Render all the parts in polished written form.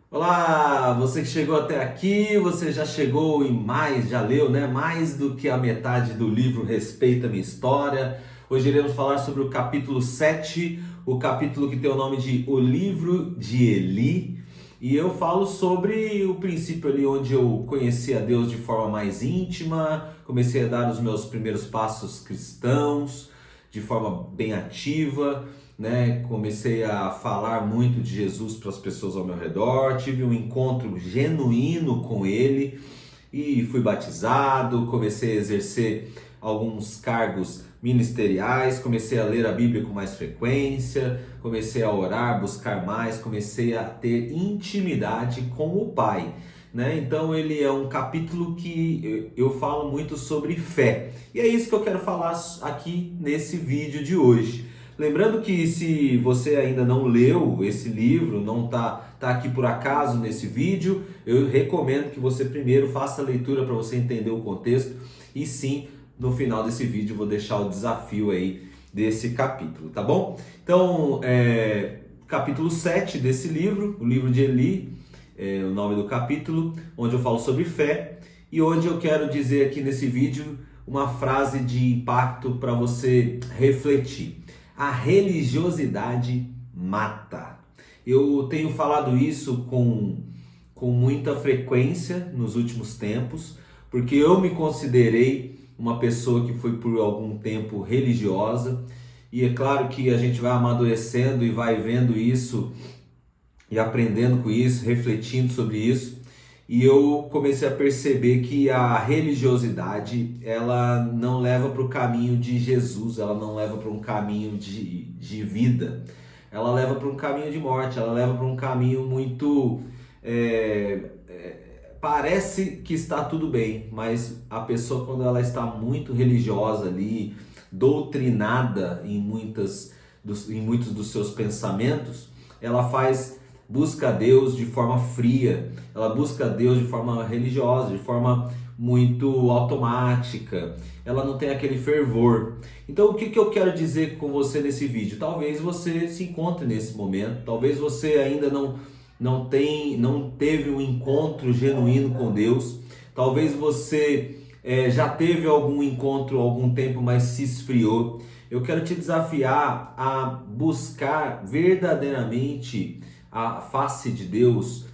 Olá, você que chegou até aqui, você já chegou em mais, já leu, né? Mais do que a metade do livro Respeita Minha História. Hoje iremos falar sobre o capítulo 7, o capítulo que tem o nome de O Livro de Eli. E eu falo sobre o princípio ali onde eu conheci a Deus de forma mais íntima, comecei a dar os meus primeiros passos cristãos de forma bem ativa, né? Comecei a falar muito de Jesus para as pessoas ao meu redor, tive um encontro genuíno com ele e fui batizado, comecei a exercer alguns cargos ministeriais, comecei a ler a Bíblia com mais frequência, comecei a orar, buscar mais, comecei a ter intimidade com o Pai. Né? Então ele é um capítulo que eu falo muito sobre fé. E é isso que eu quero falar aqui nesse vídeo de hoje. Lembrando que se você ainda não leu esse livro, não tá aqui por acaso nesse vídeo, eu recomendo que você primeiro faça a leitura para você entender o contexto e sim, no final desse vídeo eu vou deixar o desafio aí desse capítulo, tá bom? Então, capítulo 7 desse livro, o livro de Eli, o nome do capítulo, onde eu falo sobre fé e onde eu quero dizer aqui nesse vídeo uma frase de impacto para você refletir. A religiosidade mata. Eu tenho falado isso com muita frequência nos últimos tempos, porque eu me considerei uma pessoa que foi por algum tempo religiosa, e é claro que a gente vai amadurecendo e vai vendo isso e aprendendo com isso, refletindo sobre isso, e eu comecei a perceber que a religiosidade ela não leva para o caminho de Jesus, ela não leva para um caminho de vida, ela leva para um caminho de morte, ela leva para um caminho muito parece que está tudo bem, mas a pessoa quando ela está muito religiosa ali, doutrinada em muitos dos seus pensamentos, ela busca Deus de forma fria, ela busca Deus de forma religiosa, de forma muito automática, ela não tem aquele fervor. Então o que eu quero dizer com você nesse vídeo? Talvez você se encontre nesse momento, talvez você ainda não teve um encontro genuíno com Deus, talvez você já teve algum encontro há algum tempo, mas se esfriou. Eu quero te desafiar a buscar verdadeiramente a face de Deus,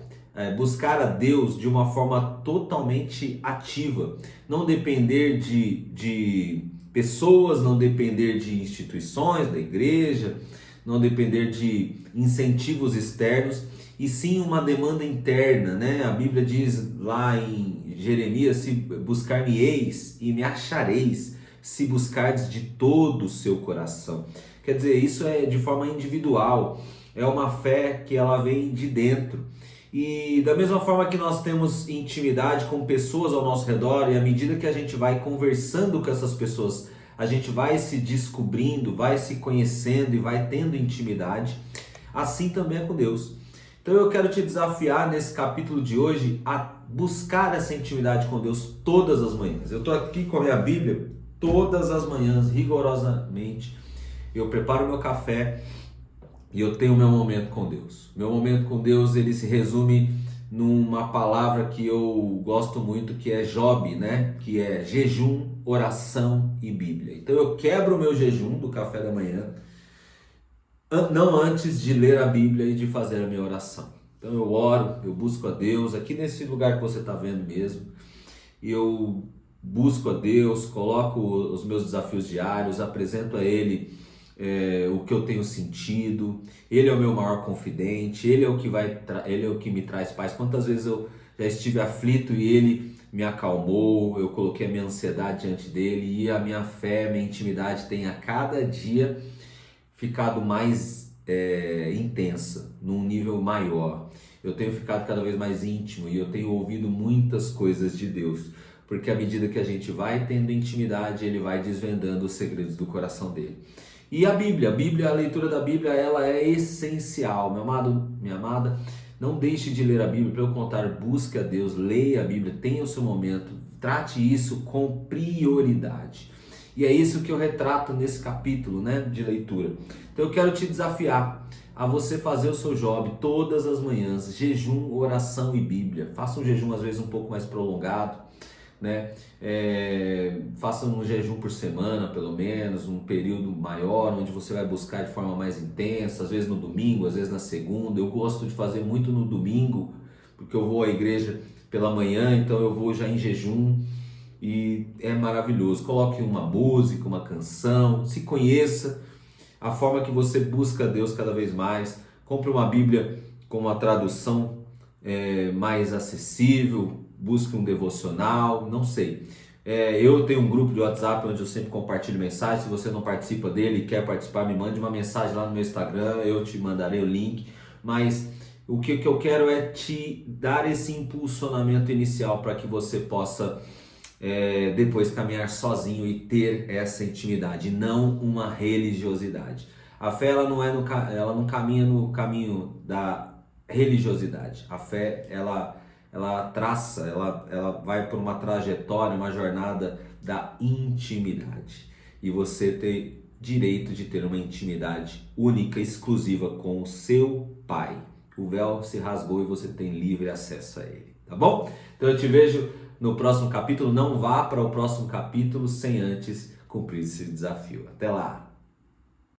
buscar a Deus de uma forma totalmente ativa, não depender de pessoas, não depender de instituições da igreja, não depender de incentivos externos, e sim uma demanda interna, né? A Bíblia diz lá em Jeremias: se buscar-me-eis e me achareis, se buscardes de todo o seu coração. Quer dizer, isso é de forma individual, é uma fé que ela vem de dentro. E da mesma forma que nós temos intimidade com pessoas ao nosso redor, e à medida que a gente vai conversando com essas pessoas, a gente vai se descobrindo, vai se conhecendo e vai tendo intimidade, assim também é com Deus. Então eu quero te desafiar nesse capítulo de hoje a buscar essa intimidade com Deus todas as manhãs. Eu estou aqui com a minha Bíblia todas as manhãs, rigorosamente. Eu preparo meu café e eu tenho meu momento com Deus. Meu momento com Deus, ele se resume numa palavra que eu gosto muito, que é Job, né? Que é jejum, oração e Bíblia. Então eu quebro o meu jejum do café da manhã, não antes de ler a Bíblia e de fazer a minha oração. Então eu oro, eu busco a Deus, aqui nesse lugar que você está vendo mesmo, eu busco a Deus, coloco os meus desafios diários, apresento a Ele o que eu tenho sentido. Ele é o meu maior confidente, Ele é o que me traz paz. Quantas vezes eu já estive aflito e Ele me acalmou, eu coloquei a minha ansiedade diante dele, e a minha fé, minha intimidade tem a cada dia ficado mais intensa, num nível maior. Eu tenho ficado cada vez mais íntimo e eu tenho ouvido muitas coisas de Deus, porque à medida que a gente vai tendo intimidade, Ele vai desvendando os segredos do coração dele. E a Bíblia, a leitura da Bíblia, ela é essencial. Meu amado, minha amada, não deixe de ler a Bíblia, pelo contrário, busque a Deus, leia a Bíblia, tenha o seu momento, trate isso com prioridade. E é isso que eu retrato nesse capítulo, né, de leitura. Então eu quero te desafiar a você fazer o seu job todas as manhãs, jejum, oração e Bíblia. Faça um jejum às vezes um pouco mais prolongado, né? Faça um jejum por semana, pelo menos, um período maior, onde você vai buscar de forma mais intensa, às vezes no domingo, às vezes na segunda. Eu gosto de fazer muito no domingo, porque eu vou à igreja pela manhã, então eu vou já em jejum e é maravilhoso. Coloque uma música, uma canção, se conheça, a forma que você busca Deus cada vez mais. Compre uma Bíblia com uma tradução mais acessível, busque um devocional, não sei. Eu tenho um grupo de WhatsApp onde eu sempre compartilho mensagens. Se você não participa dele e quer participar, me mande uma mensagem lá no meu Instagram, eu te mandarei o link. Mas o que eu quero é te dar esse impulsionamento inicial para que você possa depois caminhar sozinho e ter essa intimidade, não uma religiosidade. A fé ela não caminha no caminho da religiosidade. A fé ela traça, ela vai por uma trajetória, uma jornada da intimidade. E você tem direito de ter uma intimidade única, exclusiva com o seu Pai. O véu se rasgou e você tem livre acesso a ele, tá bom? Então eu te vejo no próximo capítulo. Não vá para o próximo capítulo sem antes cumprir esse desafio. Até lá!